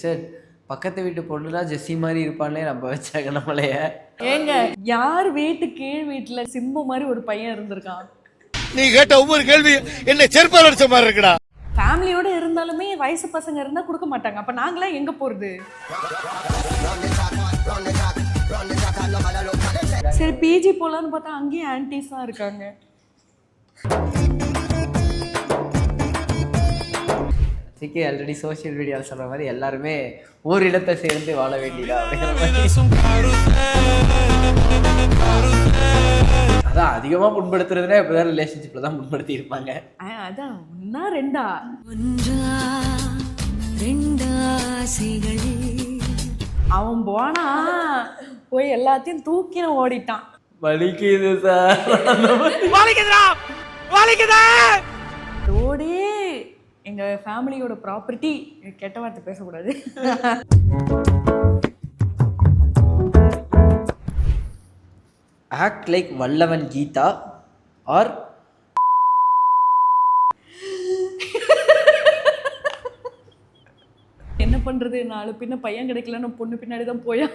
Sir பக்கத்து வீட்டு பொண்ணுனா ஜெஸ்ஸி மாதிரி இருப்பானே நம்ப வச்சாங்க நம்மளைய. ஏங்க யார் வீட்டு கீழ் வீட்டுல சிம்பு மாதிரி ஒரு பையன் இருந்திருக்கான்? நீ கேட்ட ஒவ்வொரு கேள்வி என்ன செருப்பால் அடிச்ச மாதிரி இருக்குடா. ஃபேமிலியோட இருந்தாலுமே வயசு பசங்க இருந்தா கொடுக்க மாட்டாங்க. அப்ப நாங்களாம் எங்க போறது? சரி பிஜி போலான்னு பார்த்தா அங்கேயும் ஆன்டிஸ் தான் இருக்காங்க. சிக்கே ஆல்ரெடி சோஷியல் மீடியாவில் சொன்ன மாதிரி எல்லாருமே ஒரு இடத்தை சேர்ந்து வாழ வேண்டியதா அதான் அதிகமாக முன்படுத்துறதுனா இப்போதான் ரிலேஷன்ஷிப்பில் தான் முன்படுத்தி இருப்பாங்க. அதான் ஒன்னா ரெண்டா அவன் போனா போய் எல்லாத்தையும் தூக்கின ஓடிட்டான். வலிக்குது சார், ரோடே எங்க ஃபேமிலியோட ப்ராப்பர்ட்டி. கெட்ட வார்த்தை பேசக்கூடாது. ஆக்ட் லைக் வல்லவன் கீதா ஆர் என்ன பண்றது, நாலு பின்ன பையன் கிடைக்கலன்னு பொண்ணு பின்னாடி தான் போயா.